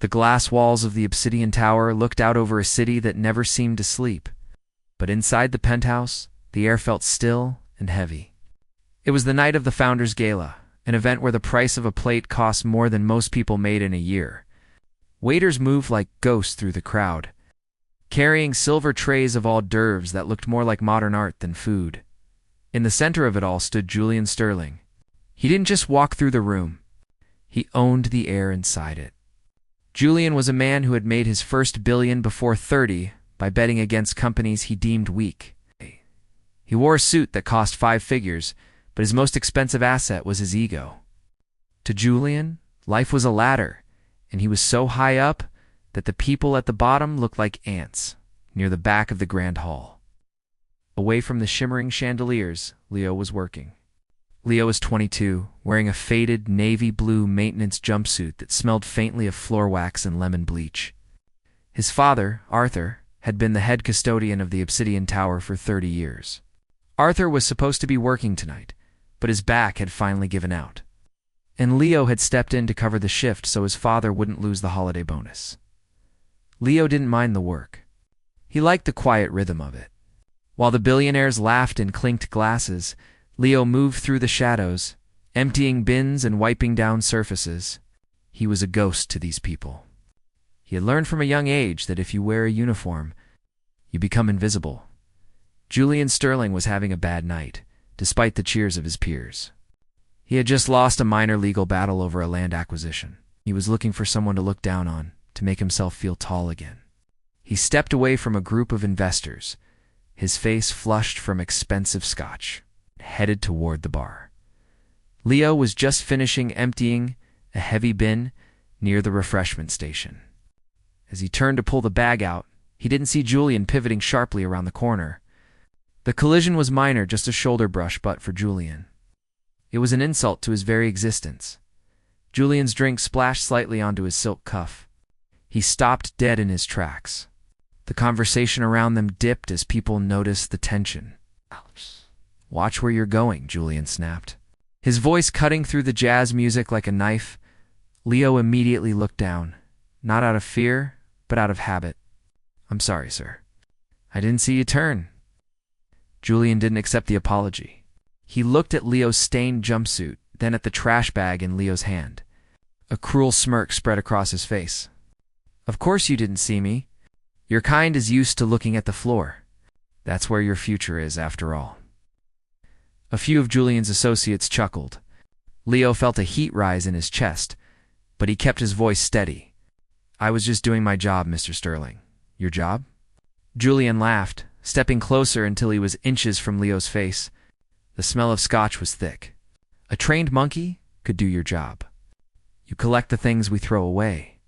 The glass walls of the obsidian tower looked out over a city that never seemed to sleep. But inside the penthouse, the air felt still and heavy. It was the night of the Founders' Gala, an event where the price of a plate cost more than most people made in a year. Waiters moved like ghosts through the crowd, carrying silver trays of hors d'oeuvres that looked more like modern art than food. In the center of it all stood Julian Sterling. He didn't just walk through the room. He owned the air inside it. Julian was a man who had made his first billion before 30 by betting against companies he deemed weak. He wore a suit that cost 5 figures, but his most expensive asset was his ego. To Julian, life was a ladder, and he was so high up that the people at the bottom looked like ants near the back of the grand hall. Away from the shimmering chandeliers, Leo was working. Leo was 22, wearing a faded navy blue maintenance jumpsuit that smelled faintly of floor wax and lemon bleach. His father, Arthur, had been the head custodian of the Obsidian Tower for 30 years. Arthur was supposed to be working tonight, but his back had finally given out. And Leo had stepped in to cover the shift so his father wouldn't lose the holiday bonus. Leo didn't mind the work. He liked the quiet rhythm of it. While the billionaires laughed and clinked glasses, Leo moved through the shadows, emptying bins and wiping down surfaces. He was a ghost to these people. He had learned from a young age that if you wear a uniform, you become invisible. Julian Sterling was having a bad night, despite the cheers of his peers. He had just lost a minor legal battle over a land acquisition. He was looking for someone to look down on, to make himself feel tall again. He stepped away from a group of investors, his face flushed from expensive scotch, headed toward the bar. Leo was just finishing emptying a heavy bin near the refreshment station. As he turned to pull the bag out, he didn't see Julian pivoting sharply around the corner. The collision was minor, just a shoulder brush, but for Julian, it was an insult to his very existence. Julian's drink splashed slightly onto his silk cuff. He stopped dead in his tracks. The conversation around them dipped as people noticed the tension. "Watch where you're going," Julian snapped. His voice cutting through the jazz music like a knife. Leo immediately looked down, not out of fear, but out of habit. "I'm sorry, sir. I didn't see you turn." Julian didn't accept the apology. He looked at Leo's stained jumpsuit, then at the trash bag in Leo's hand. A cruel smirk spread across his face. "Of course you didn't see me. Your kind is used to looking at the floor. That's where your future is, after all." A few of Julian's associates chuckled. Leo felt a heat rise in his chest, but he kept his voice steady. "I was just doing my job, Mr. Sterling." "Your job?" Julian laughed, stepping closer until he was inches from Leo's face. The smell of scotch was thick. "A trained monkey could do your job. You collect the things we throw away.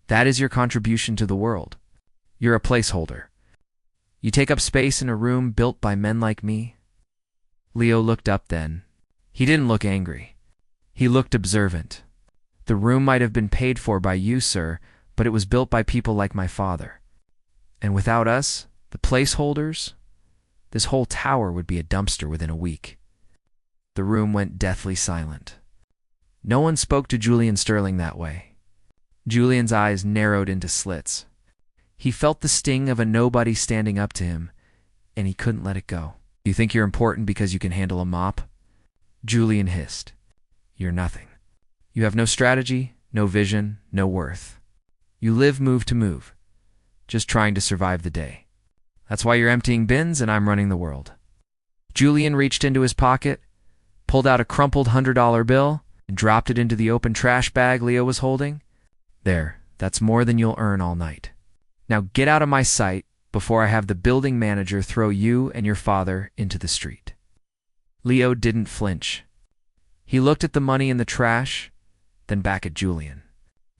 That is your contribution to the world. You're a placeholder. You take up space in a room built by men like me." Leo looked up then. He didn't look angry. He looked observant. "The room might have been paid for by you, sir, but it was built by people like my father. And without us, the placeholders, this whole tower would be a dumpster within a week." The room went deathly silent. No one spoke to Julian Sterling that way. Julian's eyes narrowed into slits. He felt the sting of a nobody standing up to him, and he couldn't let it go. "You think you're important because you can handle a mop?" Julian hissed. "You're nothing. You have no strategy, no vision, no worth. You live move to move, just trying to survive the day. That's why you're emptying bins and I'm running the world." Julian reached into his pocket, pulled out a crumpled $100 bill, and dropped it into the open trash bag Leo was holding. "There, that's more than you'll earn all night. Now get out of my sight before I have the building manager throw you and your father into the street." Leo didn't flinch. He looked at the money in the trash, then back at Julian.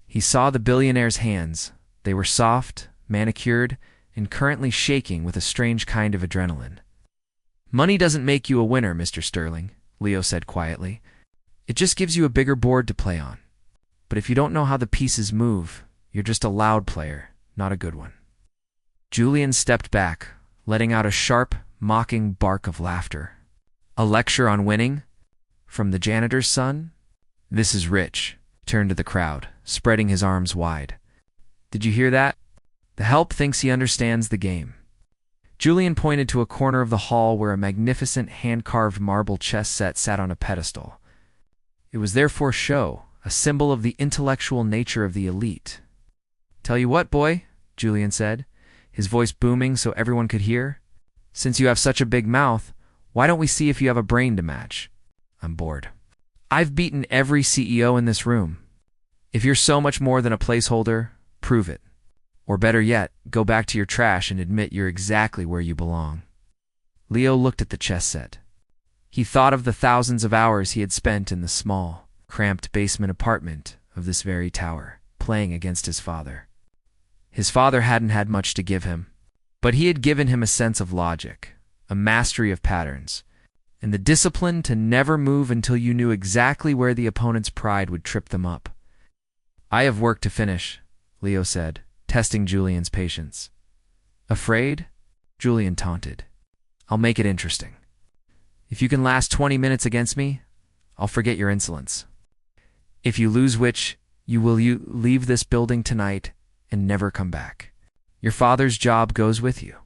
He saw the billionaire's hands. They were soft, manicured, and currently shaking with a strange kind of adrenaline. "Money doesn't make you a winner, Mr. Sterling," Leo said quietly. "It just gives you a bigger board to play on. But if you don't know how the pieces move, you're just a loud player, not a good one." Julian stepped back, letting out a sharp, mocking bark of laughter. "A lecture on winning? From the janitor's son? This is rich," turned to the crowd, spreading his arms wide. Did you hear that? The help thinks he understands the game. Julian pointed to a corner of the hall where a magnificent hand-carved marble chess set sat on a pedestal. It was there for show, a symbol of the intellectual nature of the elite. "Tell you what, boy," Julian said, his voice booming so everyone could hear. "Since you have such a big mouth, why don't we see if you have a brain to match? I'm bored. I've beaten every CEO in this room. If you're so much more than a placeholder, prove it. Or better yet, go back to your trash and admit you're exactly where you belong." Leo looked at the chess set. He thought of the thousands of hours he had spent in the small, cramped basement apartment of this very tower, playing against his father. His father hadn't had much to give him, but he had given him a sense of logic, a mastery of patterns, and the discipline to never move until you knew exactly where the opponent's pride would trip them up. "I have work to finish," Leo said, testing Julian's patience. "Afraid?" Julian taunted. "I'll make it interesting. If you can last 20 minutes against me, I'll forget your insolence. If you lose which, you leave this building tonight and never come back. Your father's job goes with you."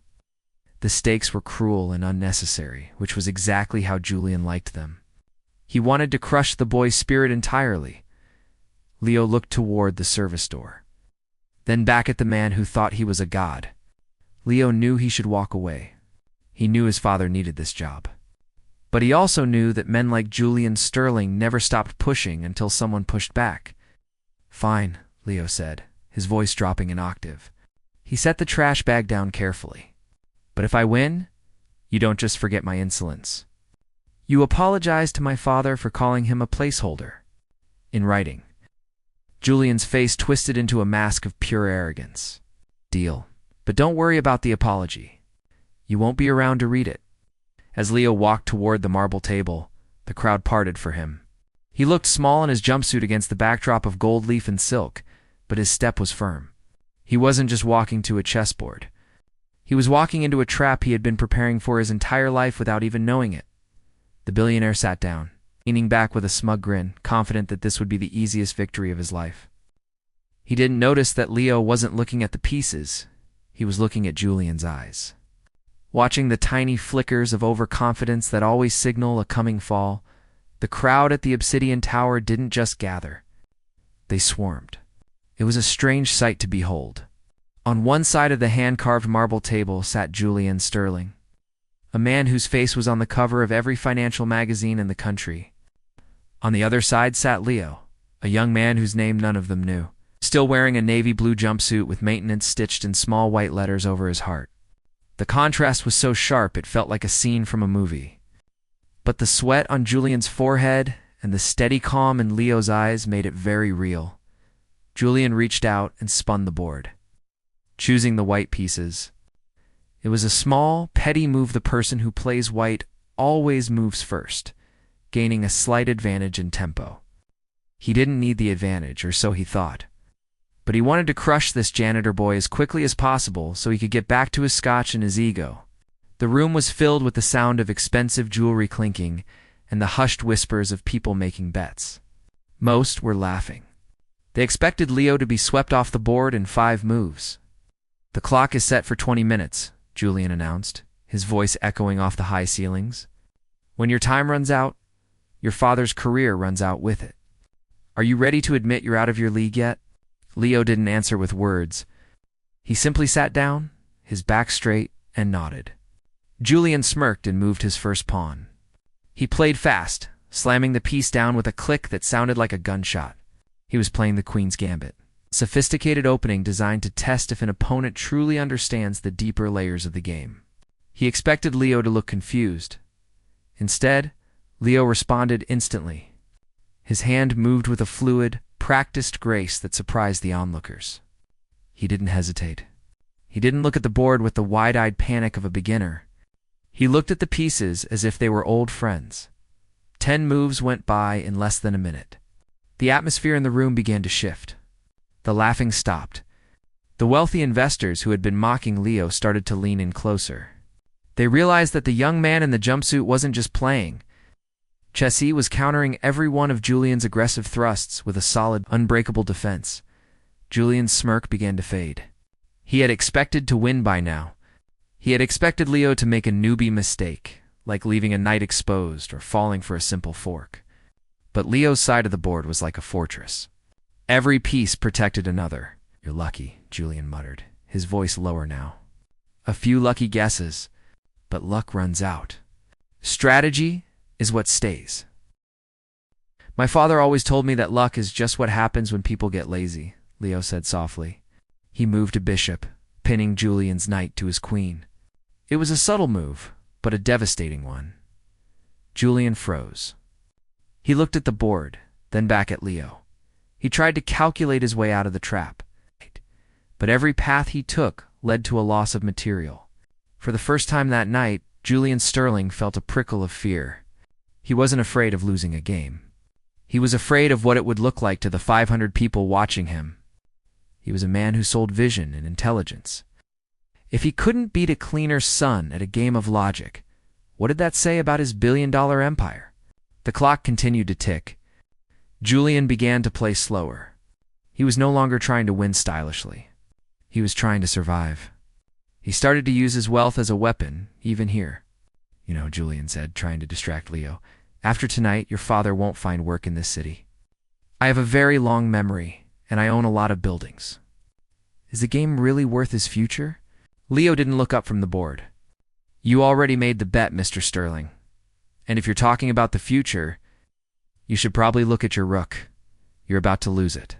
The stakes were cruel and unnecessary, which was exactly how Julian liked them. He wanted to crush the boy's spirit entirely. Leo looked toward the service door, then back at the man who thought he was a god. Leo knew he should walk away. He knew his father needed this job. But he also knew that men like Julian Sterling never stopped pushing until someone pushed back. "Fine," Leo said, his voice dropping an octave. He set the trash bag down carefully. "But if I win, you don't just forget my insolence. You apologize to my father for calling him a placeholder. In writing." Julian's face twisted into a mask of pure arrogance. "Deal. But don't worry about the apology. You won't be around to read it." As Leo walked toward the marble table, the crowd parted for him. He looked small in his jumpsuit against the backdrop of gold leaf and silk, but his step was firm. He wasn't just walking to a chessboard. He was walking into a trap he had been preparing for his entire life without even knowing it. The billionaire sat down, leaning back with a smug grin, confident that this would be the easiest victory of his life. He didn't notice that Leo wasn't looking at the pieces. He was looking at Julian's eyes. Watching the tiny flickers of overconfidence that always signal a coming fall, the crowd at the Obsidian Tower didn't just gather. They swarmed. It was a strange sight to behold. On one side of the hand-carved marble table sat Julian Sterling, a man whose face was on the cover of every financial magazine in the country. On the other side sat Leo, a young man whose name none of them knew, still wearing a navy blue jumpsuit with maintenance stitched in small white letters over his heart. The contrast was so sharp it felt like a scene from a movie. But the sweat on Julian's forehead and the steady calm in Leo's eyes made it very real. Julian reached out and spun the board, choosing the white pieces. It was a small, petty move the person who plays white always moves first, gaining a slight advantage in tempo. He didn't need the advantage, or so he thought. But he wanted to crush this janitor boy as quickly as possible so he could get back to his scotch and his ego. The room was filled with the sound of expensive jewelry clinking and the hushed whispers of people making bets. Most were laughing. They expected Leo to be swept off the board in 5 moves. "The clock is set for 20 minutes, Julian announced, his voice echoing off the high ceilings. "When your time runs out, your father's career runs out with it. Are you ready to admit you're out of your league yet?" Leo didn't answer with words. He simply sat down, his back straight, and nodded. Julian smirked and moved his first pawn. He played fast, slamming the piece down with a click that sounded like a gunshot. He was playing the Queen's Gambit, a sophisticated opening designed to test if an opponent truly understands the deeper layers of the game. He expected Leo to look confused. Instead, Leo responded instantly. His hand moved with a fluid, practiced grace that surprised the onlookers. He didn't hesitate. He didn't look at the board with the wide-eyed panic of a beginner. He looked at the pieces as if they were old friends. 10 moves went by in less than a minute. The atmosphere in the room began to shift. The laughing stopped. The wealthy investors who had been mocking Leo started to lean in closer. They realized that the young man in the jumpsuit wasn't just playing. Chessy was countering every one of Julian's aggressive thrusts with a solid, unbreakable defense. Julian's smirk began to fade. He had expected to win by now. He had expected Leo to make a newbie mistake, like leaving a knight exposed or falling for a simple fork. But Leo's side of the board was like a fortress. Every piece protected another. "You're lucky," Julian muttered, his voice lower now. "A few lucky guesses, but luck runs out. Strategy is what stays." "My father always told me that luck is just what happens when people get lazy," Leo said softly. He moved a bishop, pinning Julian's knight to his queen. It was a subtle move, but a devastating one. Julian froze. He looked at the board, then back at Leo. He tried to calculate his way out of the trap. But every path he took led to a loss of material. For the first time that night, Julian Sterling felt a prickle of fear. He wasn't afraid of losing a game. He was afraid of what it would look like to the 500 people watching him. He was a man who sold vision and intelligence. If he couldn't beat a cleaner son at a game of logic, what did that say about his billion-dollar empire? The clock continued to tick. Julian began to play slower. He was no longer trying to win stylishly. He was trying to survive. He started to use his wealth as a weapon, even here. "You know," Julian said, trying to distract Leo, "after tonight, your father won't find work in this city. I have a very long memory, and I own a lot of buildings. Is the game really worth his future?" Leo didn't look up from the board. "You already made the bet, Mr. Sterling. And if you're talking about the future, you should probably look at your rook. You're about to lose it."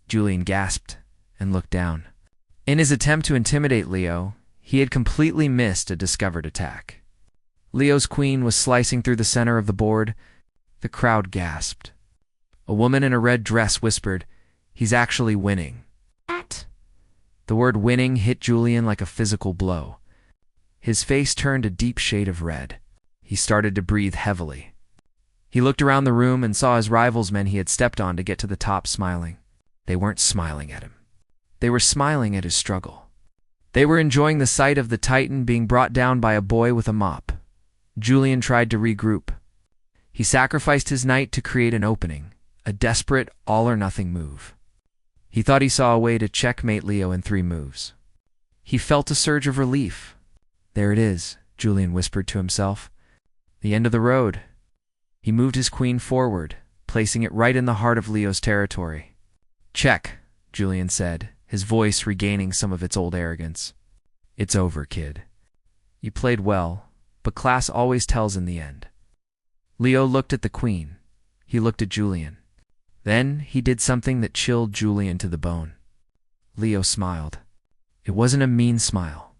Julian gasped and looked down. In his attempt to intimidate Leo, he had completely missed a discovered attack. Leo's queen was slicing through the center of the board. The crowd gasped. A woman in a red dress whispered, "He's actually winning." The word winning hit Julian like a physical blow. His face turned a deep shade of red. He started to breathe heavily. He looked around the room and saw his rivals' men he had stepped on to get to the top smiling. They weren't smiling at him. They were smiling at his struggle. They were enjoying the sight of the Titan being brought down by a boy with a mop. Julian tried to regroup. He sacrificed his knight to create an opening, a desperate all-or-nothing move. He thought he saw a way to checkmate Leo in 3 moves. He felt a surge of relief. "There it is," Julian whispered to himself. "The end of the road." He moved his queen forward, placing it right in the heart of Leo's territory. "Check," Julian said, his voice regaining some of its old arrogance. "It's over, kid. You played well, but class always tells in the end." Leo looked at the queen. He looked at Julian. Then he did something that chilled Julian to the bone. Leo smiled. It wasn't a mean smile.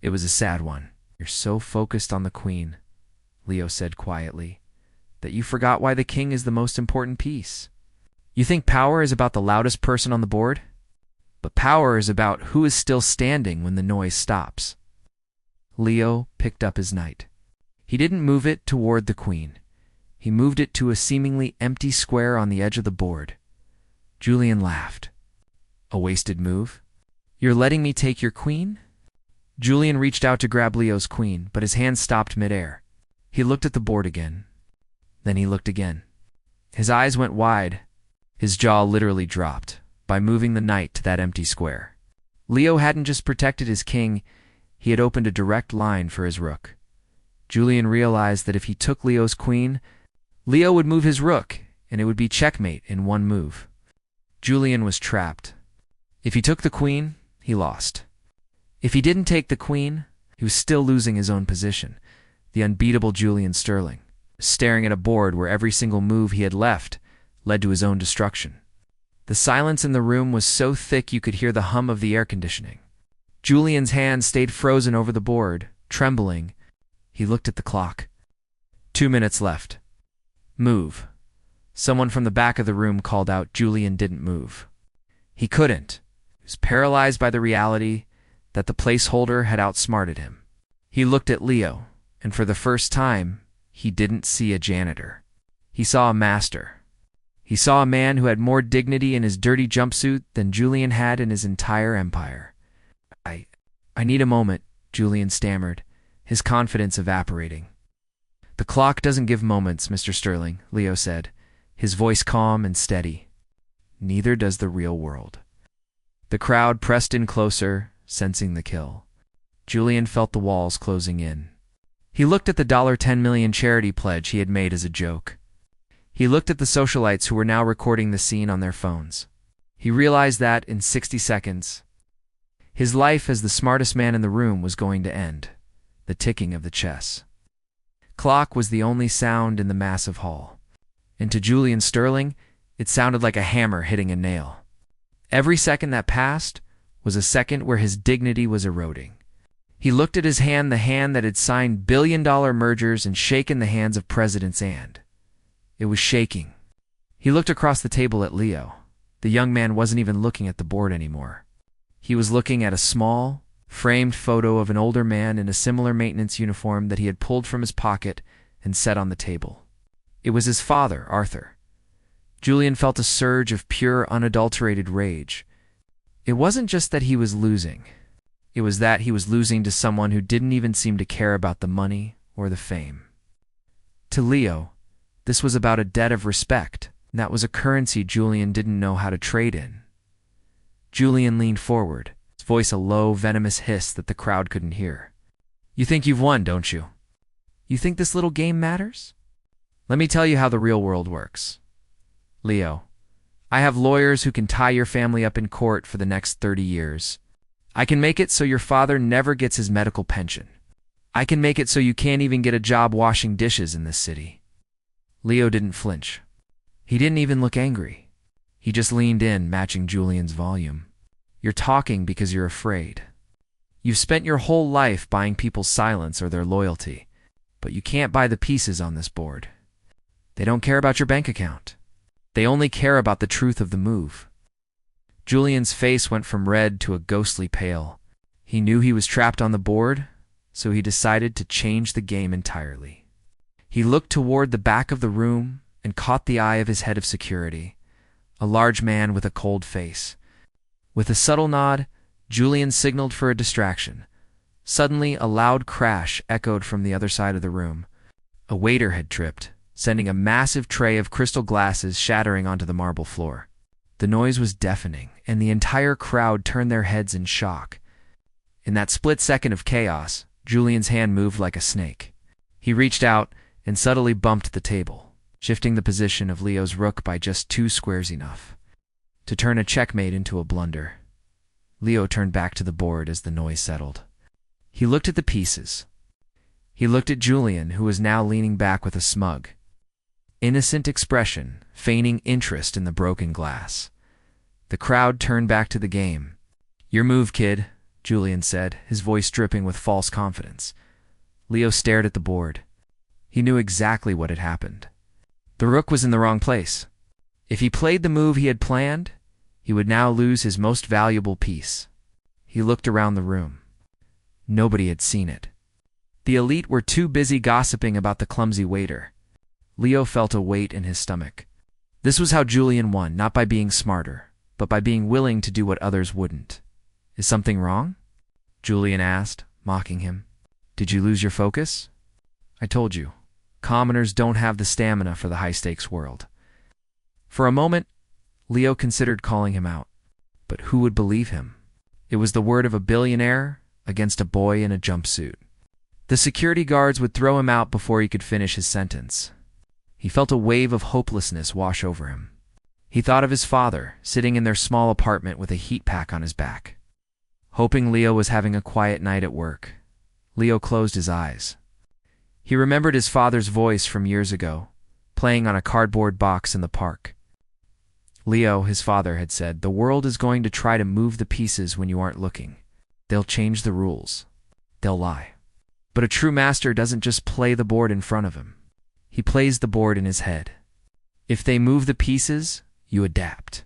It was a sad one. "You're so focused on the queen," Leo said quietly, "that you forgot why the king is the most important piece. You think power is about the loudest person on the board? But power is about who is still standing when the noise stops." Leo picked up his knight. He didn't move it toward the queen. He moved it to a seemingly empty square on the edge of the board. Julian laughed. "A wasted move? You're letting me take your queen?" Julian reached out to grab Leo's queen, but his hand stopped midair. He looked at the board again. Then he looked again. His eyes went wide. His jaw literally dropped by moving the knight to that empty square. Leo hadn't just protected his king, he had opened a direct line for his rook. Julian realized that if he took Leo's queen, Leo would move his rook, and it would be checkmate in 1 move. Julian was trapped. If he took the queen, he lost. If he didn't take the queen, he was still losing his own position. The unbeatable Julian Sterling, staring at a board where every single move he had left led to his own destruction. The silence in the room was so thick you could hear the hum of the air conditioning. Julian's hand stayed frozen over the board, trembling. He looked at the clock. 2 minutes left. "Move." Someone from the back of the room called out. Julian didn't move. He couldn't. He was paralyzed by the reality that the placeholder had outsmarted him. He looked at Leo, and for the first time, he didn't see a janitor. He saw a master. He saw a man who had more dignity in his dirty jumpsuit than Julian had in his entire empire. I need a moment," Julian stammered, his confidence evaporating. "The clock doesn't give moments, Mr. Sterling," Leo said, his voice calm and steady. "Neither does the real world." The crowd pressed in closer, sensing the kill. Julian felt the walls closing in. He looked at the $10 million charity pledge he had made as a joke. He looked at the socialites who were now recording the scene on their phones. He realized that, in 60 seconds, his life as the smartest man in the room was going to end. The ticking of the chess clock was the only sound in the massive hall. And to Julian Sterling, it sounded like a hammer hitting a nail. Every second that passed was a second where his dignity was eroding. He looked at his hand, the hand that had signed billion-dollar mergers and shaken the hands of presidents, and it was shaking. He looked across the table at Leo. The young man wasn't even looking at the board anymore. He was looking at a small, framed photo of an older man in a similar maintenance uniform that he had pulled from his pocket and set on the table. It was his father, Arthur. Julian felt a surge of pure, unadulterated rage. It wasn't just that he was losing. It was that he was losing to someone who didn't even seem to care about the money or the fame. To Leo, this was about a debt of respect, and that was a currency Julian didn't know how to trade in. Julian leaned forward, his voice a low, venomous hiss that the crowd couldn't hear. "You think you've won, don't you? You think this little game matters? Let me tell you how the real world works. Leo, I have lawyers who can tie your family up in court for the next 30 years. I can make it so your father never gets his medical pension. I can make it so you can't even get a job washing dishes in this city." Leo didn't flinch. He didn't even look angry. He just leaned in, matching Julian's volume. "You're talking because you're afraid. You've spent your whole life buying people's silence or their loyalty, but you can't buy the pieces on this board. They don't care about your bank account. They only care about the truth of the move." Julian's face went from red to a ghostly pale. He knew he was trapped on the board, so he decided to change the game entirely. He looked toward the back of the room and caught the eye of his head of security, a large man with a cold face. With a subtle nod, Julian signaled for a distraction. Suddenly, a loud crash echoed from the other side of the room. A waiter had tripped, sending a massive tray of crystal glasses shattering onto the marble floor. The noise was deafening, and the entire crowd turned their heads in shock. In that split second of chaos, Julian's hand moved like a snake. He reached out and subtly bumped the table, shifting the position of Leo's rook by just 2 squares enough to turn a checkmate into a blunder. Leo turned back to the board as the noise settled. He looked at the pieces. He looked at Julian, who was now leaning back with a smug, innocent expression, feigning interest in the broken glass. The crowd turned back to the game. "Your move, kid," Julian said, his voice dripping with false confidence. Leo stared at the board. He knew exactly what had happened. The rook was in the wrong place. If he played the move he had planned, he would now lose his most valuable piece. He looked around the room. Nobody had seen it. The elite were too busy gossiping about the clumsy waiter. Leo felt a weight in his stomach. This was how Julian won, not by being smarter, but by being willing to do what others wouldn't. "Is something wrong?" Julian asked, mocking him. "Did you lose your focus? I told you, commoners don't have the stamina for the high-stakes world." For a moment, Leo considered calling him out. But who would believe him? It was the word of a billionaire against a boy in a jumpsuit. The security guards would throw him out before he could finish his sentence. He felt a wave of hopelessness wash over him. He thought of his father, sitting in their small apartment with a heat pack on his back, hoping Leo was having a quiet night at work. Leo closed his eyes. He remembered his father's voice from years ago, playing on a cardboard box in the park. Leo, his father, had said, "The world is going to try to move the pieces when you aren't looking. They'll change the rules. They'll lie. But a true master doesn't just play the board in front of him. He plays the board in his head. If they move the pieces, you adapt.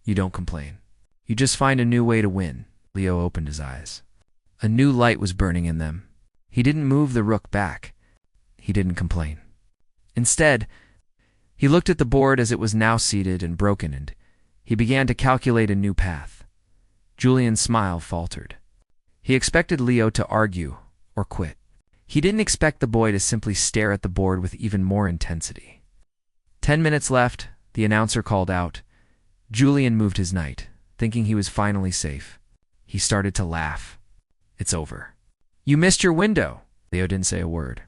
You don't complain. You just find a new way to win." Leo opened his eyes. A new light was burning in them. He didn't move the rook back. He didn't complain. Instead, he looked at the board as it was now seated and broken, and he began to calculate a new path. Julian's smile faltered. He expected Leo to argue or quit. He didn't expect the boy to simply stare at the board with even more intensity. 10 minutes left, the announcer called out. Julian moved his knight. thinking he was finally safe. He started to laugh. It's over. You missed your window. Leo didn't say a word.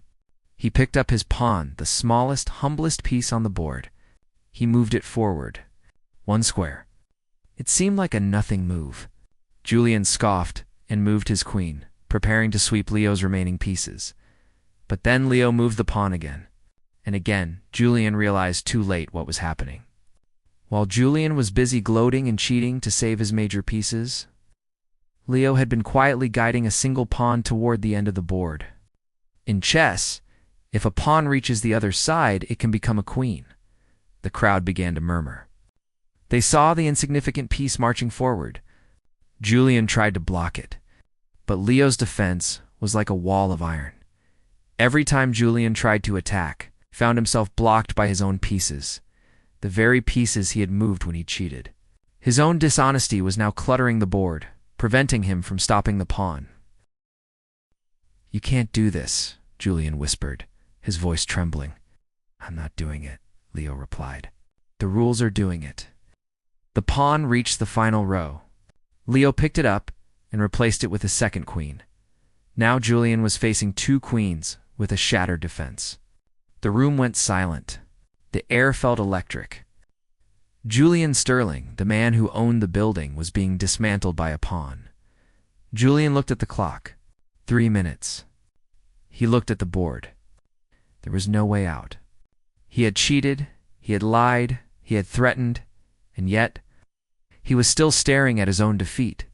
He picked up his pawn, the smallest, humblest piece on the board. He moved it forward. 1 square. It seemed like a nothing move. Julian scoffed and moved his queen, preparing to sweep Leo's remaining pieces. But then Leo moved the pawn again. And again, Julian realized too late what was happening. While Julian was busy gloating and cheating to save his major pieces, Leo had been quietly guiding a single pawn toward the end of the board. In chess, if a pawn reaches the other side, it can become a queen. The crowd began to murmur. They saw the insignificant piece marching forward. Julian tried to block it, but Leo's defense was like a wall of iron. Every time Julian tried to attack, found himself blocked by his own pieces, the very pieces he had moved when he cheated. His own dishonesty was now cluttering the board, preventing him from stopping the pawn. You can't do this, Julian whispered, his voice trembling. I'm not doing it, Leo replied. The rules are doing it. The pawn reached the final row. Leo picked it up and replaced it with a second queen. Now Julian was facing 2 queens with a shattered defense. The room went silent. The air felt electric. Julian Sterling, the man who owned the building, was being dismantled by a pawn. Julian looked at the clock. 3 minutes. He looked at the board. There was no way out. He had cheated, he had lied, he had threatened, and yet he was still staring at his own defeat.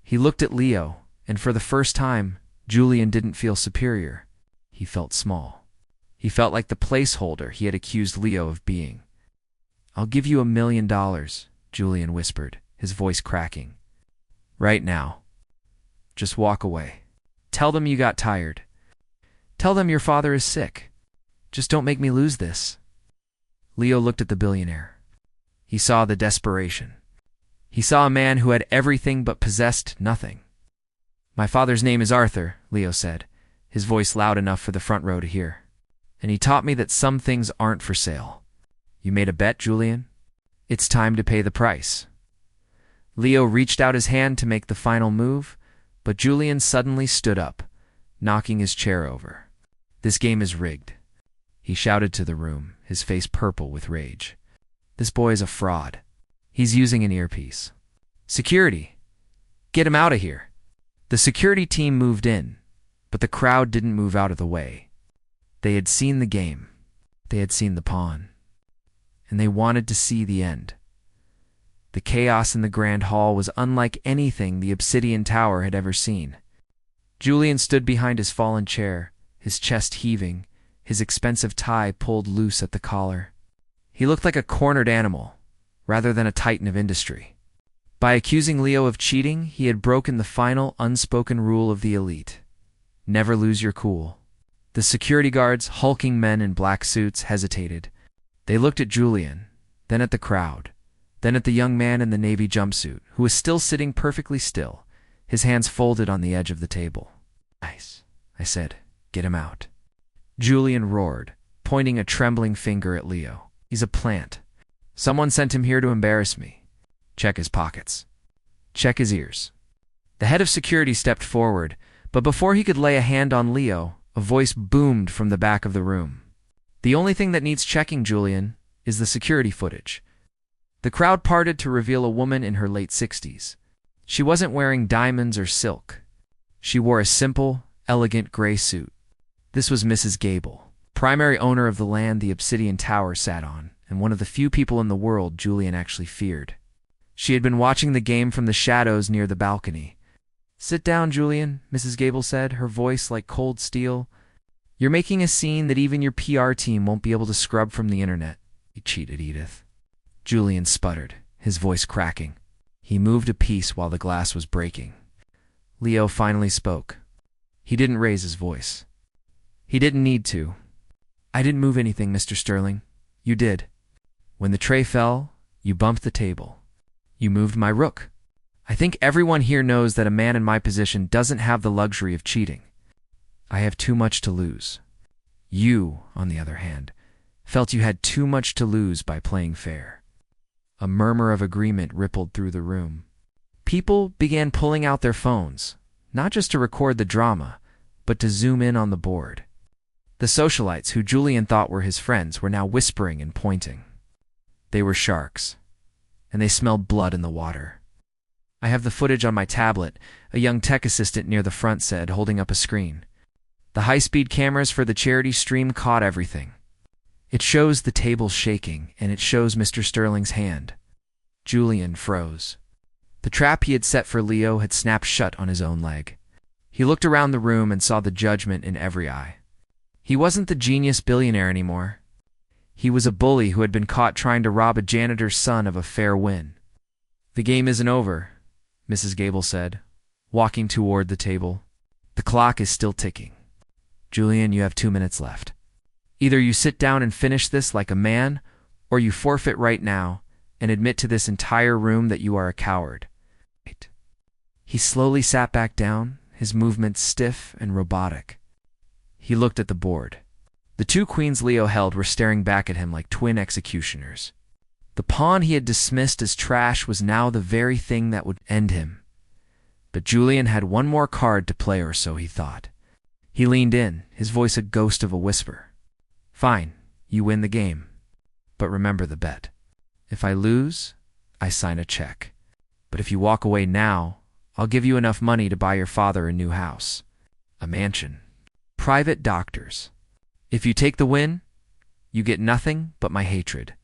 He looked at Leo, and for the first time, Julian didn't feel superior. He felt small. He felt like the placeholder he had accused Leo of being. I'll give you $1 million, Julian whispered, his voice cracking. Right now. Just walk away. Tell them you got tired. Tell them your father is sick. Just don't make me lose this. Leo looked at the billionaire. He saw the desperation. He saw a man who had everything but possessed nothing. My father's name is Arthur, Leo said, his voice loud enough for the front row to hear. And he taught me that some things aren't for sale. You made a bet, Julian? It's time to pay the price. Leo reached out his hand to make the final move, but Julian suddenly stood up, knocking his chair over. This game is rigged. He shouted to the room, his face purple with rage. This boy is a fraud. He's using an earpiece. Security! Get him out of here! The security team moved in, but the crowd didn't move out of the way. They had seen the game. They had seen the pawn. And they wanted to see the end. The chaos in the grand hall was unlike anything the Obsidian Tower had ever seen. Julian stood behind his fallen chair, his chest heaving, his expensive tie pulled loose at the collar. He looked like a cornered animal, rather than a titan of industry. By accusing Leo of cheating, he had broken the final unspoken rule of the elite. Never lose your cool. The security guards, hulking men in black suits, hesitated. They looked at Julian, then at the crowd, then at the young man in the navy jumpsuit, who was still sitting perfectly still, his hands folded on the edge of the table. Nice, I said. Get him out. Julian roared, pointing a trembling finger at Leo. He's a plant. Someone sent him here to embarrass me. Check his pockets. Check his ears. The head of security stepped forward, but before he could lay a hand on Leo, a voice boomed from the back of the room. The only thing that needs checking, Julian, is the security footage. The crowd parted to reveal a woman in her late 60s. She wasn't wearing diamonds or silk. She wore a simple, elegant gray suit. This was Mrs. Gable, primary owner of the land the Obsidian Tower sat on, and one of the few people in the world Julian actually feared. She had been watching the game from the shadows near the balcony. Sit down, Julian, Mrs. Gable said, her voice like cold steel. You're making a scene that even your PR team won't be able to scrub from the internet. You cheated, Edith. Julian sputtered, his voice cracking. He moved a piece while the glass was breaking. Leo finally spoke. He didn't raise his voice. He didn't need to. I didn't move anything, Mr. Sterling. You did. When the tray fell, you bumped the table. You moved my rook. I think everyone here knows that a man in my position doesn't have the luxury of cheating. I have too much to lose. You, on the other hand, felt you had too much to lose by playing fair. A murmur of agreement rippled through the room. People began pulling out their phones, not just to record the drama, but to zoom in on the board. The socialites who Julian thought were his friends were now whispering and pointing. They were sharks, and they smelled blood in the water. "I have the footage on my tablet," a young tech assistant near the front said, holding up a screen. "The high-speed cameras for the charity stream caught everything. It shows the table shaking, and it shows Mr. Sterling's hand." Julian froze. The trap he had set for Leo had snapped shut on his own leg. He looked around the room and saw the judgment in every eye. He wasn't the genius billionaire anymore. He was a bully who had been caught trying to rob a janitor's son of a fair win. "The game isn't over," Mrs. Gable said, walking toward the table. "The clock is still ticking. Julian, you have 2 minutes left. Either you sit down and finish this like a man, or you forfeit right now and admit to this entire room that you are a coward." He slowly sat back down, his movements stiff and robotic. He looked at the board. The 2 queens Leo held were staring back at him like twin executioners. The pawn he had dismissed as trash was now the very thing that would end him. But Julian had one more card to play, or so he thought. He leaned in, his voice a ghost of a whisper. "Fine, you win the game. But remember the bet. If I lose, I sign a check. But if you walk away now, I'll give you enough money to buy your father a new house, a mansion, private doctors. If you take the win, you get nothing but my hatred.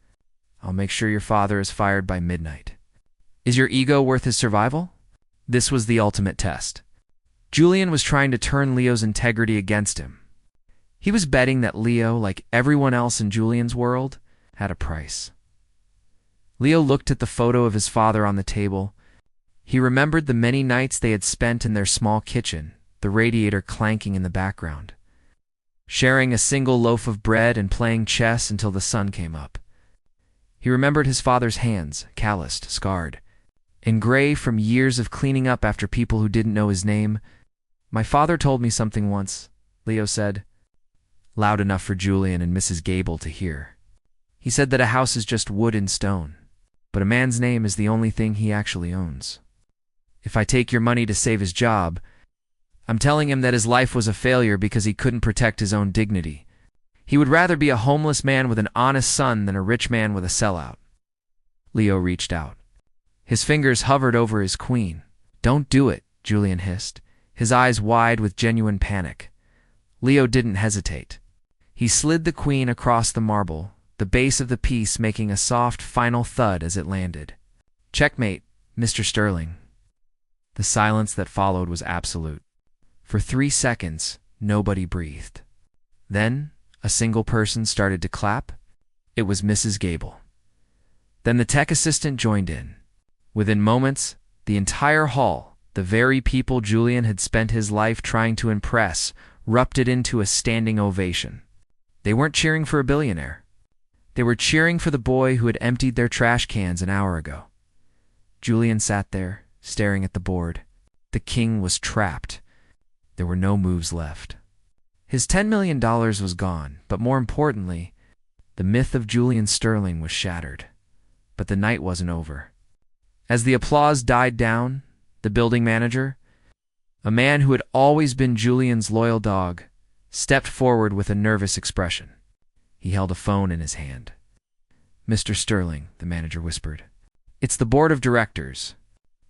I'll make sure your father is fired by midnight. Is your ego worth his survival?" This was the ultimate test. Julian was trying to turn Leo's integrity against him. He was betting that Leo, like everyone else in Julian's world, had a price. Leo looked at the photo of his father on the table. He remembered the many nights they had spent in their small kitchen, the radiator clanking in the background, sharing a single loaf of bread and playing chess until the sun came up. He remembered his father's hands, calloused, scarred, and gray from years of cleaning up after people who didn't know his name. "My father told me something once," Leo said, loud enough for Julian and Mrs. Gable to hear. "He said that a house is just wood and stone, but a man's name is the only thing he actually owns. If I take your money to save his job, I'm telling him that his life was a failure because he couldn't protect his own dignity. He would rather be a homeless man with an honest son than a rich man with a sellout." Leo reached out. His fingers hovered over his queen. "Don't do it," Julian hissed, his eyes wide with genuine panic. Leo didn't hesitate. He slid the queen across the marble, the base of the piece making a soft final thud as it landed. "Checkmate, Mr. Sterling." The silence that followed was absolute. For 3 seconds, nobody breathed. Then, a single person started to clap. It was Mrs. Gable. Then the tech assistant joined in. Within moments, the entire hall, the very people Julian had spent his life trying to impress, erupted into a standing ovation. They weren't cheering for a billionaire. They were cheering for the boy who had emptied their trash cans an hour ago. Julian sat there, staring at the board. The king was trapped. There were no moves left. His $10 million was gone, but more importantly, the myth of Julian Sterling was shattered. But the night wasn't over. As the applause died down, the building manager, a man who had always been Julian's loyal dog, stepped forward with a nervous expression. He held a phone in his hand. "Mr. Sterling," the manager whispered. "It's the board of directors.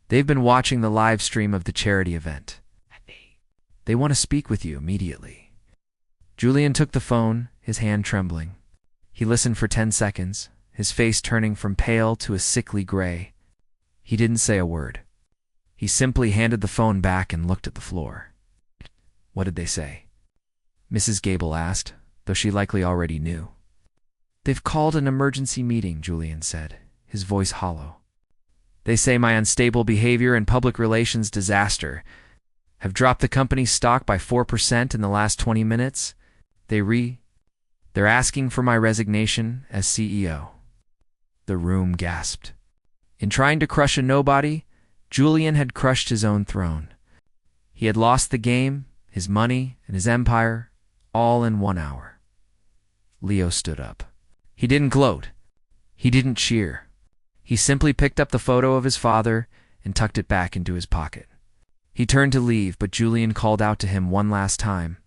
They've been watching the live stream of the charity event. They want to speak with you immediately." Julian took the phone, his hand trembling. He listened for 10 seconds, his face turning from pale to a sickly gray. He didn't say a word. He simply handed the phone back and looked at the floor. "What did they say?" Mrs. Gable asked, though she likely already knew. "They've called an emergency meeting," Julian said, his voice hollow. "They say my unstable behavior and public relations disaster have dropped the company's stock by 4% in the last 20 minutes. They're asking for my resignation as CEO." The room gasped. In trying to crush a nobody, Julian had crushed his own throne. He had lost the game, his money, and his empire, all in 1 hour. Leo stood up. He didn't gloat. He didn't cheer. He simply picked up the photo of his father and tucked it back into his pocket. He turned to leave, but Julian called out to him one last time.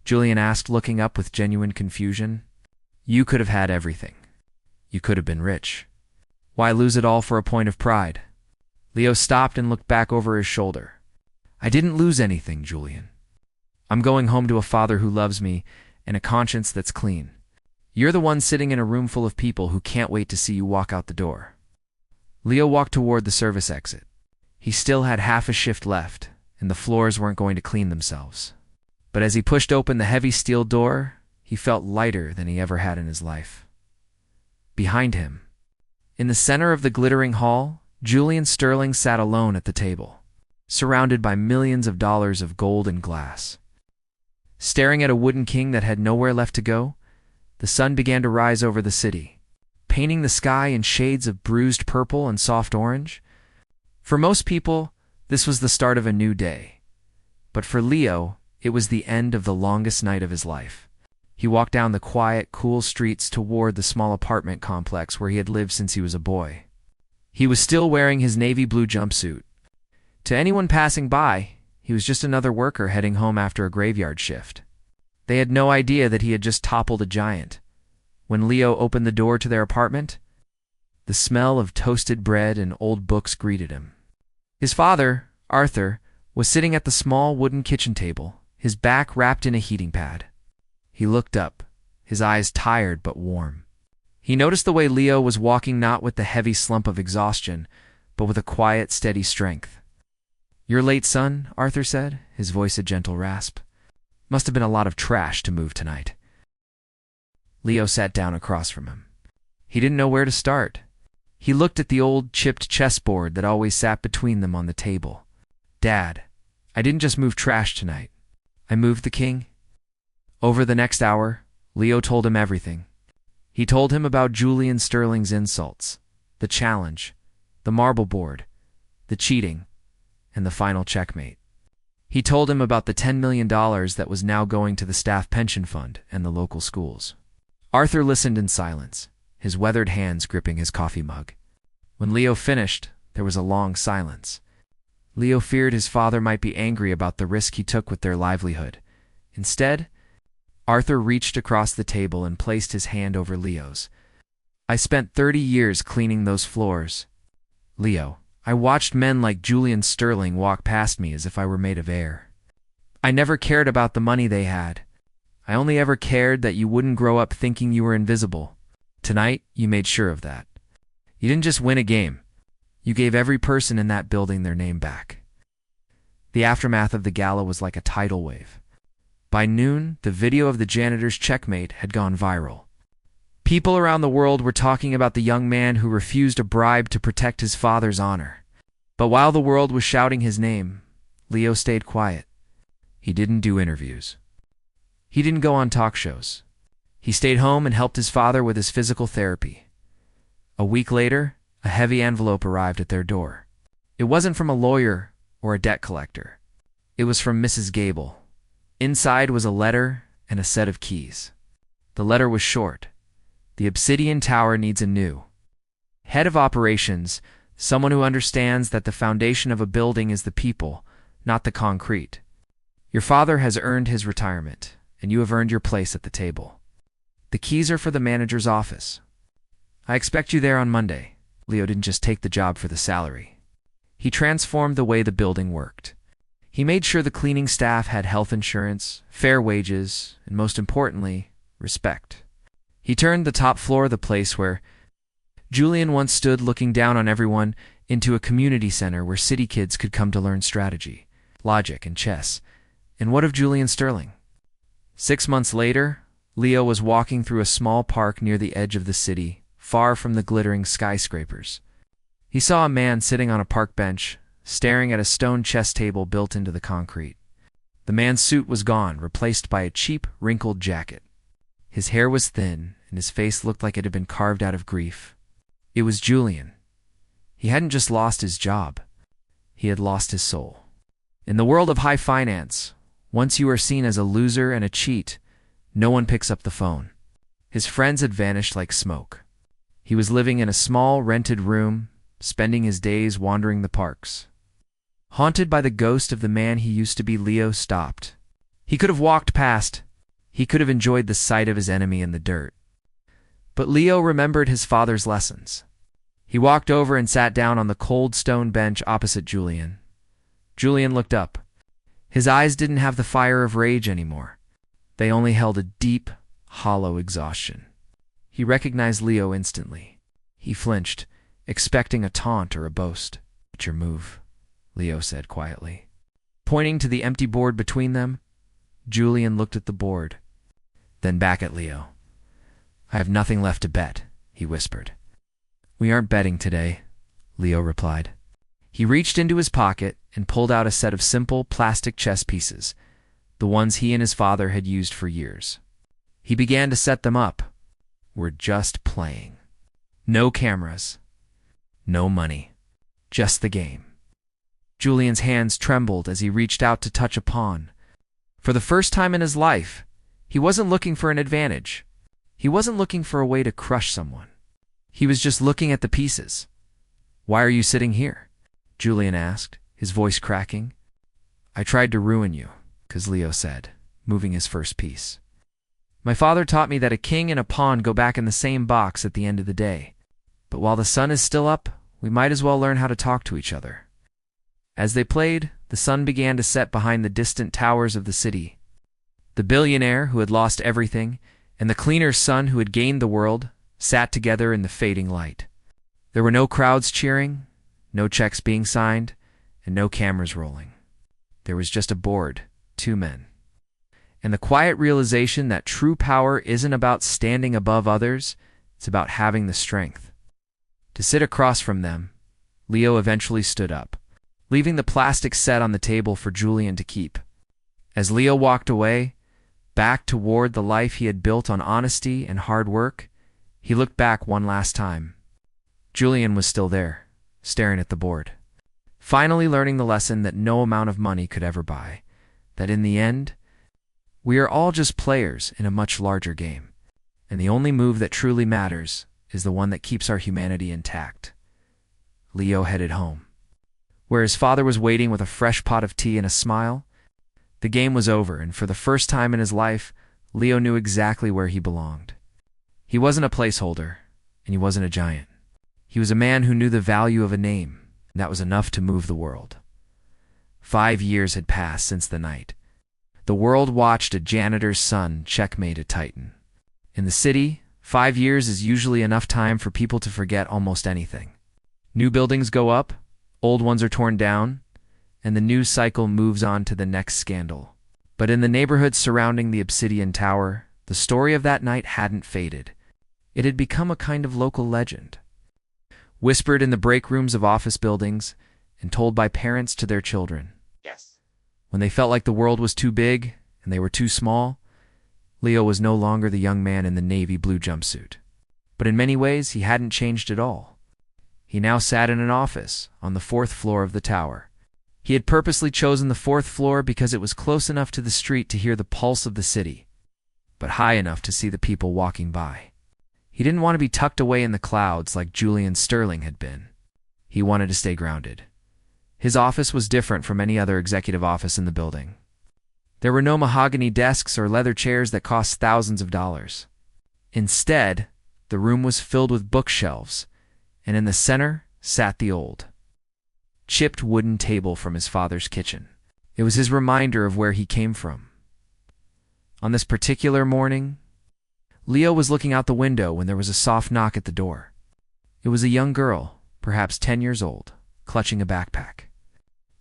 Julian asked, looking up with genuine confusion. You could have had everything. You could have been rich. Why lose it all for a point of pride? Leo stopped and looked back over his shoulder. I didn't lose anything, Julian. I'm going home to a father who loves me and a conscience that's clean. You're the one sitting in a room full of people who can't wait to see you walk out the door. Leo walked toward the service exit. He still had half a shift left, and the floors weren't going to clean themselves. But as he pushed open the heavy steel door, he felt lighter than he ever had in his life. Behind him, in the center of the glittering hall, Julian Sterling sat alone at the table, surrounded by millions of dollars of gold and glass. Staring at a wooden king that had nowhere left to go, the sun began to rise over the city, painting the sky in shades of bruised purple and soft orange. For most people, this was the start of a new day. But for Leo, it was the end of the longest night of his life. He walked down the quiet, cool streets toward the small apartment complex where he had lived since he was a boy. He was still wearing his navy blue jumpsuit. To anyone passing by, he was just another worker heading home after a graveyard shift. They had no idea that he had just toppled a giant. When Leo opened the door to their apartment, the smell of toasted bread and old books greeted him. His father, Arthur, was sitting at the small wooden kitchen table, his back wrapped in a heating pad. He looked up, his eyes tired but warm. He noticed the way Leo was walking, not with the heavy slump of exhaustion, but with a quiet, steady strength. You're late, son, Arthur said, his voice a gentle rasp. Must have been a lot of trash to move tonight. Leo sat down across from him. He didn't know where to start. He looked at the old chipped chessboard that always sat between them on the table. Dad, I didn't just move trash tonight. I moved the king. Over the next hour, Leo told him everything. He told him about Julian Sterling's insults, the challenge, the marble board, the cheating, and the final checkmate. He told him about the $10 million that was now going to the staff pension fund and the local schools. Arthur listened in silence, his weathered hands gripping his coffee mug. When Leo finished, there was a long silence. Leo feared his father might be angry about the risk he took with their livelihood. Instead, Arthur reached across the table and placed his hand over Leo's. I spent 30 years cleaning those floors. Leo, I watched men like Julian Sterling walk past me as if I were made of air. I never cared about the money they had. I only ever cared that you wouldn't grow up thinking you were invisible. Tonight, you made sure of that. You didn't just win a game. You gave every person in that building their name back. The aftermath of the gala was like a tidal wave. By noon, the video of the janitor's checkmate had gone viral. People around the world were talking about the young man who refused a bribe to protect his father's honor. But while the world was shouting his name, Leo stayed quiet. He didn't do interviews. He didn't go on talk shows. He stayed home and helped his father with his physical therapy. A week later, a heavy envelope arrived at their door. It wasn't from a lawyer or a debt collector. It was from Mrs. Gable. Inside was a letter and a set of keys. The letter was short. The Obsidian Tower needs a new head of operations, someone who understands that the foundation of a building is the people, not the concrete. Your father has earned his retirement, and you have earned your place at the table. The keys are for the manager's office. I expect you there on Monday. Leo didn't just take the job for the salary. He transformed the way the building worked. He made sure the cleaning staff had health insurance, fair wages, and most importantly, respect. He turned the top floor of the place where Julian once stood looking down on everyone into a community center where city kids could come to learn strategy, logic, and chess. And what of Julian Sterling? 6 months later, Leo was walking through a small park near the edge of the city, far from the glittering skyscrapers. He saw a man sitting on a park bench, staring at a stone chess table built into the concrete. The man's suit was gone, replaced by a cheap, wrinkled jacket. His hair was thin, and his face looked like it had been carved out of grief. It was Julian. He hadn't just lost his job. He had lost his soul. In the world of high finance, once you are seen as a loser and a cheat, no one picks up the phone. His friends had vanished like smoke. He was living in a small, rented room, spending his days wandering the parks. Haunted by the ghost of the man he used to be, Leo stopped. He could have walked past. He could have enjoyed the sight of his enemy in the dirt. But Leo remembered his father's lessons. He walked over and sat down on the cold stone bench opposite Julian. Julian looked up. His eyes didn't have the fire of rage anymore. They only held a deep, hollow exhaustion. He recognized Leo instantly. He flinched, expecting a taunt or a boast. "What's your move?" Leo said quietly. Pointing to the empty board between them, Julian looked at the board, then back at Leo. "I have nothing left to bet," he whispered. "We aren't betting today," Leo replied. He reached into his pocket and pulled out a set of simple plastic chess pieces, the ones he and his father had used for years. He began to set them up. "We're just playing. No cameras. No money. Just the game." Julian's hands trembled as he reached out to touch a pawn. For the first time in his life, he wasn't looking for an advantage. He wasn't looking for a way to crush someone. He was just looking at the pieces. "Why are you sitting here?" Julian asked, his voice cracking. "I tried to ruin you," Leo said, moving his first piece. "My father taught me that a king and a pawn go back in the same box at the end of the day. But while the sun is still up, we might as well learn how to talk to each other." As they played, the sun began to set behind the distant towers of the city. The billionaire, who had lost everything, and the cleaner's son, who had gained the world, sat together in the fading light. There were no crowds cheering, no checks being signed, and no cameras rolling. There was just a board, two men, and the quiet realization that true power isn't about standing above others, it's about having the strength. To sit across from them, Leo eventually stood up, leaving the plastic set on the table for Julian to keep. As Leo walked away, back toward the life he had built on honesty and hard work, he looked back one last time. Julian was still there, staring at the board, finally learning the lesson that no amount of money could ever buy, that in the end, we are all just players in a much larger game, and the only move that truly matters is the one that keeps our humanity intact. Leo headed home, where his father was waiting with a fresh pot of tea and a smile. The game was over, and for the first time in his life, Leo knew exactly where he belonged. He wasn't a placeholder, and he wasn't a giant. He was a man who knew the value of a name, and that was enough to move the world. 5 years had passed since the night. The world watched a janitor's son checkmate a titan. In the city, 5 years is usually enough time for people to forget almost anything. New buildings go up, old ones are torn down, and the news cycle moves on to the next scandal. But in the neighborhood surrounding the Obsidian Tower, the story of that night hadn't faded. It had become a kind of local legend, whispered in the break rooms of office buildings and told by parents to their children. Yes. When they felt like the world was too big and they were too small, Leo was no longer the young man in the navy blue jumpsuit. But in many ways, he hadn't changed at all. He now sat in an office on the 4th floor of the tower. He had purposely chosen the 4th floor because it was close enough to the street to hear the pulse of the city, but high enough to see the people walking by. He didn't want to be tucked away in the clouds like Julian Sterling had been. He wanted to stay grounded. His office was different from any other executive office in the building. There were no mahogany desks or leather chairs that cost thousands of dollars. Instead, the room was filled with bookshelves, and in the center sat the old, chipped wooden table from his father's kitchen. It was his reminder of where he came from. On this particular morning, Leo was looking out the window when there was a soft knock at the door. It was a young girl, perhaps 10 years old, clutching a backpack.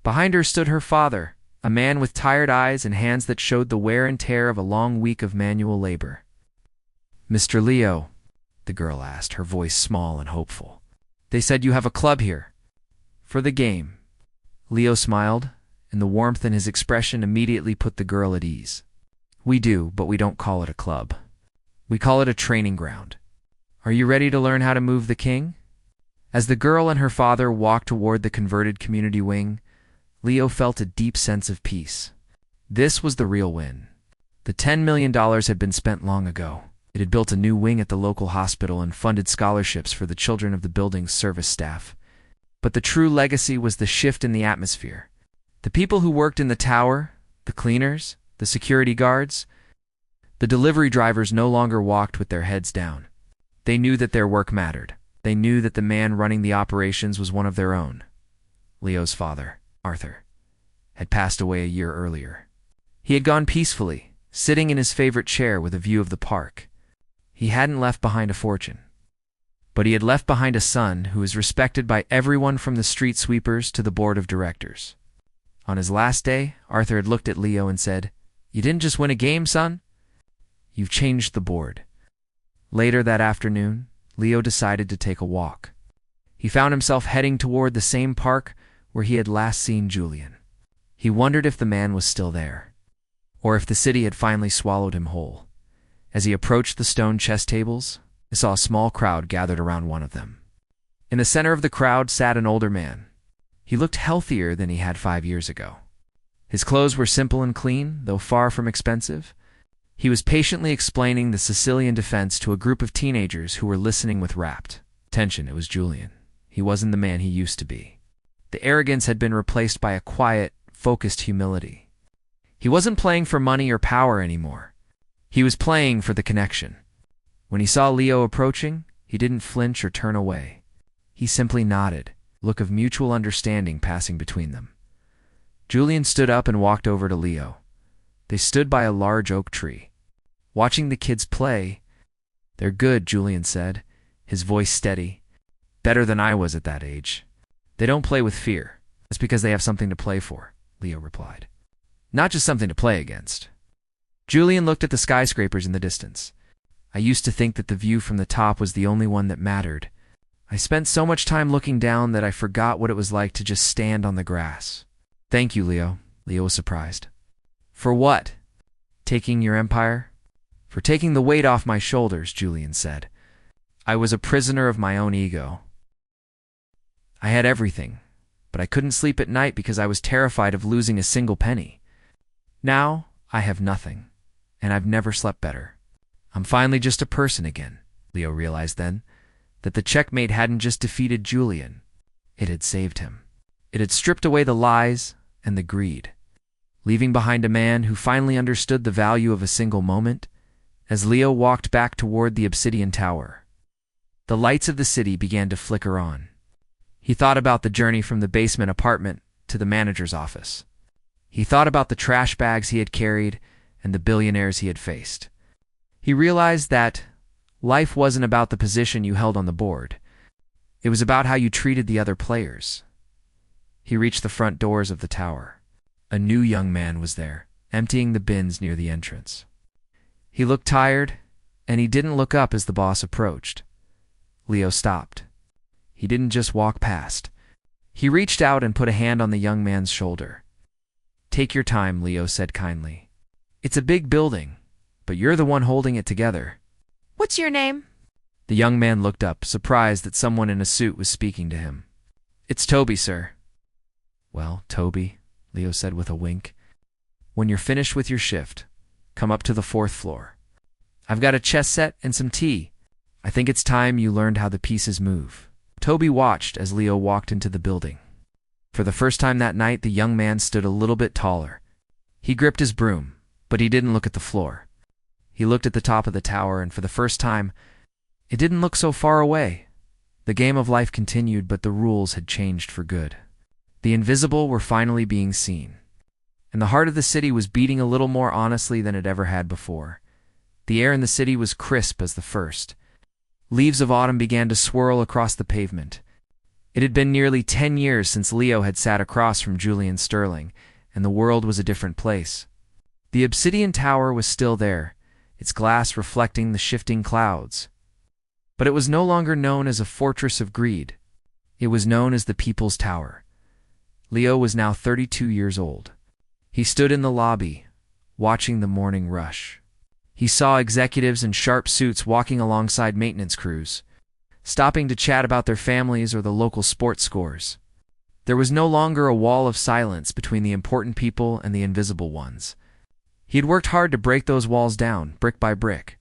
Behind her stood her father, a man with tired eyes and hands that showed the wear and tear of a long week of manual labor. "Mr. Leo," the girl asked, her voice small and hopeful. "They said you have a club here." "For the game." Leo smiled, and the warmth in his expression immediately put the girl at ease. "We do, but we don't call it a club. We call it a training ground. Are you ready to learn how to move the king?" As the girl and her father walked toward the converted community wing, Leo felt a deep sense of peace. This was the real win. The $10 million had been spent long ago. It had built a new wing at the local hospital and funded scholarships for the children of the building's service staff. But the true legacy was the shift in the atmosphere. The people who worked in the tower, the cleaners, the security guards, the delivery drivers no longer walked with their heads down. They knew that their work mattered. They knew that the man running the operations was one of their own. Leo's father, Arthur, had passed away a year earlier. He had gone peacefully, sitting in his favorite chair with a view of the park. He hadn't left behind a fortune, but he had left behind a son who was respected by everyone from the street sweepers to the board of directors. On his last day, Arthur had looked at Leo and said, "You didn't just win a game, son. You've changed the board." Later that afternoon, Leo decided to take a walk. He found himself heading toward the same park where he had last seen Julian. He wondered if the man was still there, or if the city had finally swallowed him whole. As he approached the stone chess tables, he saw a small crowd gathered around one of them. In the center of the crowd sat an older man. He looked healthier than he had 5 years ago. His clothes were simple and clean, though far from expensive. He was patiently explaining the Sicilian defense to a group of teenagers who were listening with rapt attention. It was Julian. He wasn't the man he used to be. The arrogance had been replaced by a quiet, focused humility. He wasn't playing for money or power anymore. He was playing for the connection. When he saw Leo approaching, he didn't flinch or turn away. He simply nodded, a look of mutual understanding passing between them. Julian stood up and walked over to Leo. They stood by a large oak tree, watching the kids play. "They're good," Julian said, his voice steady. "Better than I was at that age. They don't play with fear. That's because they have something to play for," Leo replied. "Not just something to play against." Julian looked at the skyscrapers in the distance. "I used to think that the view from the top was the only one that mattered. I spent so much time looking down that I forgot what it was like to just stand on the grass." "Thank you, Leo." Leo was surprised. "For what? Taking your empire?" "For taking the weight off my shoulders," Julian said. "I was a prisoner of my own ego. I had everything, but I couldn't sleep at night because I was terrified of losing a single penny. Now I have nothing, and I've never slept better. I'm finally just a person again." Leo realized then that the checkmate hadn't just defeated Julian. It had saved him. It had stripped away the lies and the greed, leaving behind a man who finally understood the value of a single moment. As Leo walked back toward the obsidian tower, the lights of the city began to flicker on. He thought about the journey from the basement apartment to the manager's office. He thought about the trash bags he had carried and the billionaires he had faced. He realized that life wasn't about the position you held on the board. It was about how you treated the other players. He reached the front doors of the tower. A new young man was there, emptying the bins near the entrance. He looked tired, and he didn't look up as the boss approached. Leo stopped. He didn't just walk past. He reached out and put a hand on the young man's shoulder. "Take your time," Leo said kindly. "It's a big building, but you're the one holding it together." "What's your name?" The young man looked up, surprised that someone in a suit was speaking to him. "It's Toby, sir." "Well, Toby," Leo said with a wink, "when you're finished with your shift, come up to the 4th floor. I've got a chess set and some tea. I think it's time you learned how the pieces move." Toby watched as Leo walked into the building. For the first time that night, the young man stood a little bit taller. He gripped his broom, but he didn't look at the floor. He looked at the top of the tower, and for the first time, it didn't look so far away. The game of life continued, but the rules had changed for good. The invisible were finally being seen, and the heart of the city was beating a little more honestly than it ever had before. The air in the city was crisp as the first. Leaves of autumn began to swirl across the pavement. It had been nearly 10 years since Leo had sat across from Julian Sterling, and the world was a different place. The obsidian tower was still there, its glass reflecting the shifting clouds. But it was no longer known as a fortress of greed. It was known as the People's Tower. Leo was now 32 years old. He stood in the lobby, watching the morning rush. He saw executives in sharp suits walking alongside maintenance crews, stopping to chat about their families or the local sports scores. There was no longer a wall of silence between the important people and the invisible ones. He had worked hard to break those walls down, brick by brick,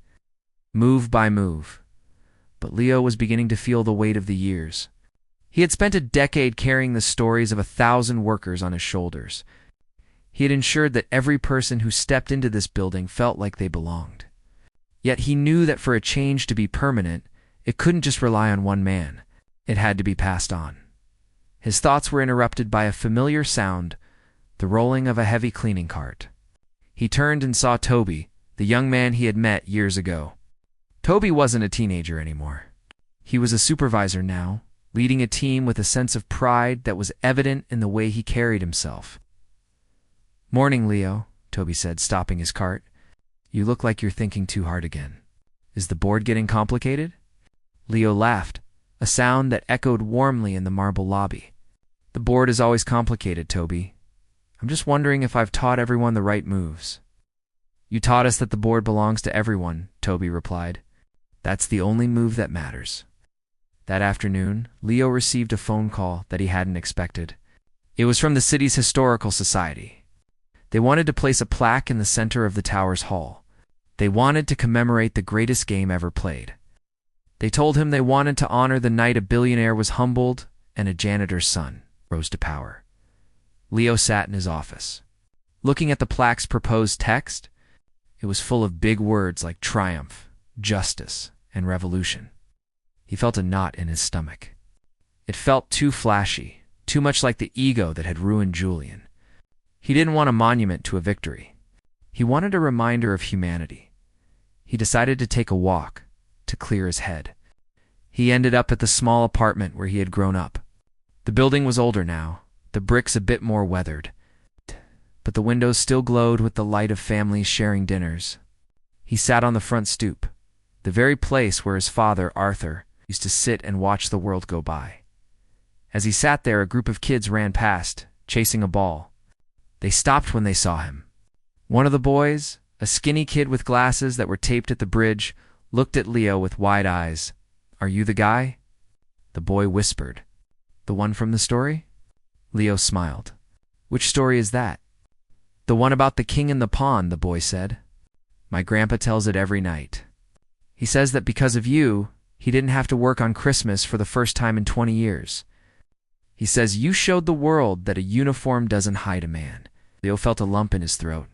move by move. But Leo was beginning to feel the weight of the years. He had spent a decade carrying the stories of 1,000 workers on his shoulders. He had ensured that every person who stepped into this building felt like they belonged. Yet he knew that for a change to be permanent, it couldn't just rely on one man. It had to be passed on. His thoughts were interrupted by a familiar sound, the rolling of a heavy cleaning cart. He turned and saw Toby, the young man he had met years ago. Toby wasn't a teenager anymore. He was a supervisor now, leading a team with a sense of pride that was evident in the way he carried himself. "Morning, Leo," Toby said, stopping his cart. "You look like you're thinking too hard again. Is the board getting complicated?" Leo laughed, a sound that echoed warmly in the marble lobby. "The board is always complicated, Toby. I'm just wondering if I've taught everyone the right moves." "You taught us that the board belongs to everyone," Toby replied. "That's the only move that matters." That afternoon, Leo received a phone call that he hadn't expected. It was from the city's historical society. They wanted to place a plaque in the center of the tower's hall. They wanted to commemorate the greatest game ever played. They told him they wanted to honor the night a billionaire was humbled and a janitor's son rose to power. Leo sat in his office. Looking at the plaque's proposed text, it was full of big words like triumph, justice, and revolution. He felt a knot in his stomach. It felt too flashy, too much like the ego that had ruined Julian. He didn't want a monument to a victory. He wanted a reminder of humanity. He decided to take a walk, to clear his head. He ended up at the small apartment where he had grown up. The building was older now, the bricks a bit more weathered, but the windows still glowed with the light of families sharing dinners. He sat on the front stoop, the very place where his father, Arthur, used to sit and watch the world go by. As he sat there, a group of kids ran past, chasing a ball. They stopped when they saw him. One of the boys, a skinny kid with glasses that were taped at the bridge, looked at Leo with wide eyes. "Are you the guy?" The boy whispered. "The one from the story?" Leo smiled. "Which story is that?" "The one about the king in the pond," the boy said. "My grandpa tells it every night. He says that because of you, he didn't have to work on Christmas for the first time in 20 years. He says you showed the world that a uniform doesn't hide a man." Leo felt a lump in his throat.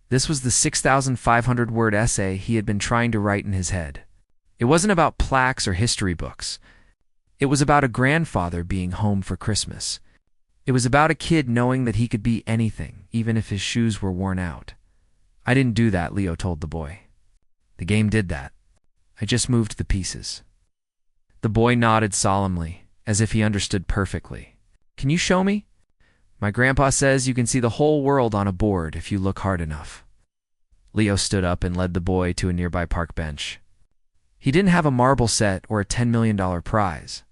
This was the 6,500-word essay he had been trying to write in his head. It wasn't about plaques or history books. It was about a grandfather being home for Christmas. It was about a kid knowing that he could be anything, even if his shoes were worn out. "I didn't do that," Leo told the boy. "The game did that. I just moved the pieces." The boy nodded solemnly, as if he understood perfectly. "Can you show me?" "My grandpa says you can see the whole world on a board if you look hard enough." Leo stood up and led the boy to a nearby park bench. He didn't have a marble set or a $10 million prize.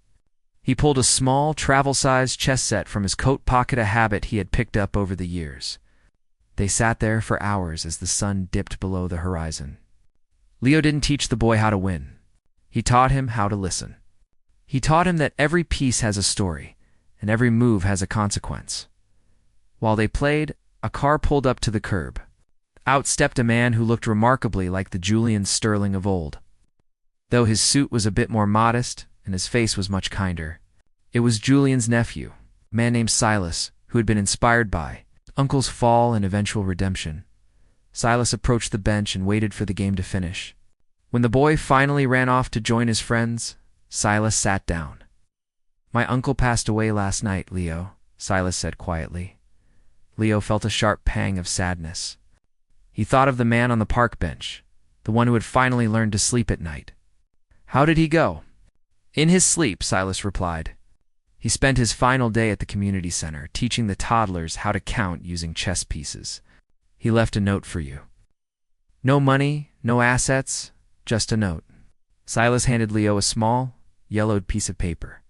He pulled a small, travel-sized chess set from his coat pocket, a habit he had picked up over the years. They sat there for hours as the sun dipped below the horizon. Leo didn't teach the boy how to win. He taught him how to listen. He taught him that every piece has a story, and every move has a consequence. While they played, a car pulled up to the curb. Out stepped a man who looked remarkably like the Julian Sterling of old. Though his suit was a bit more modest, and his face was much kinder. It was Julian's nephew, a man named Silas, who had been inspired by Uncle's fall and eventual redemption. Silas approached the bench and waited for the game to finish. When the boy finally ran off to join his friends, Silas sat down. "My uncle passed away last night, Leo," Silas said quietly. Leo felt a sharp pang of sadness. He thought of the man on the park bench, the one who had finally learned to sleep at night. "How did he go?" "In his sleep," Silas replied. He spent his final day at the community center, teaching the toddlers how to count using chess pieces. He left a note for you. No money, no assets, just a note. Silas handed Leo a small, yellowed piece of paper.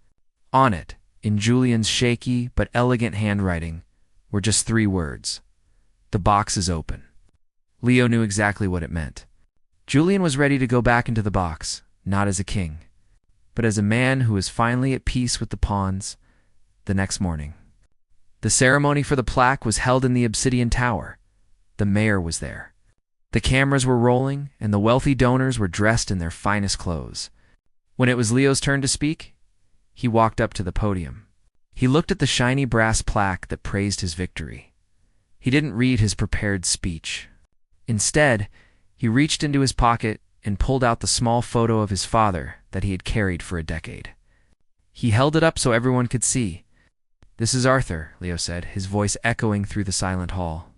On it, in Julian's shaky but elegant handwriting, were just 3 words. "The box is open." Leo knew exactly what it meant. Julian was ready to go back into the box, not as a king, but as a man who was finally at peace with the pawns. The next morning, the ceremony for the plaque was held in the Obsidian Tower. The mayor was there. The cameras were rolling, and the wealthy donors were dressed in their finest clothes. When it was Leo's turn to speak, He walked up to the podium. He looked at the shiny brass plaque that praised his victory. He didn't read his prepared speech. Instead, he reached into his pocket and pulled out the small photo of his father that he had carried for a decade. He held it up so everyone could see. "This is Arthur," Leo said, his voice echoing through the silent hall.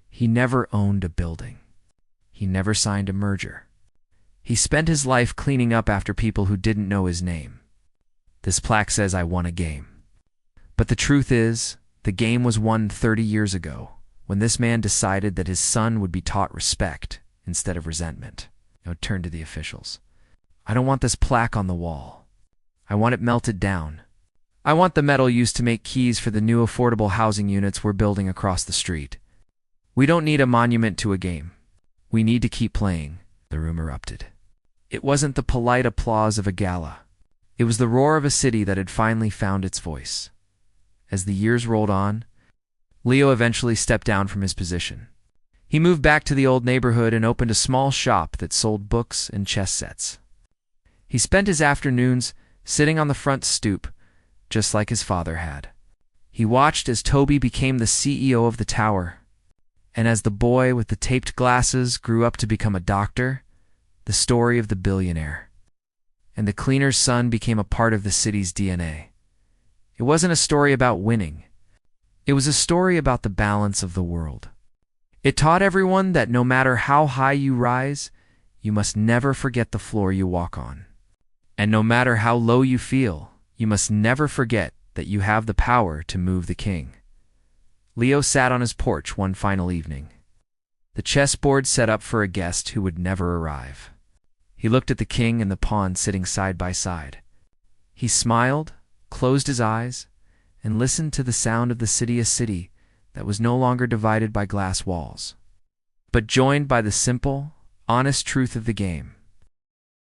"He never owned a building. He never signed a merger. He spent his life cleaning up after people who didn't know his name. This plaque says I won a game. But the truth is, the game was won 30 years ago, when this man decided that his son would be taught respect instead of resentment." Now turned to the officials. "I don't want this plaque on the wall. I want it melted down. I want the metal used to make keys for the new affordable housing units we're building across the street. We don't need a monument to a game. We need to keep playing," the room erupted. It wasn't the polite applause of a gala. It was the roar of a city that had finally found its voice. As the years rolled on, Leo eventually stepped down from his position. He moved back to the old neighborhood and opened a small shop that sold books and chess sets. He spent his afternoons sitting on the front stoop, just like his father had. He watched as Toby became the CEO of the tower, and as the boy with the taped glasses grew up to become a doctor, the story of the billionaire. And the cleaner's son became a part of the city's DNA. It wasn't a story about winning. It was a story about the balance of the world. It taught everyone that no matter how high you rise, you must never forget the floor you walk on. And no matter how low you feel, you must never forget that you have the power to move the king. Leo sat on his porch one final evening. The chessboard set up for a guest who would never arrive. He looked at the king and the pawn sitting side by side. He smiled, closed his eyes, and listened to the sound of the city, a city that was no longer divided by glass walls, but joined by the simple, honest truth of the game.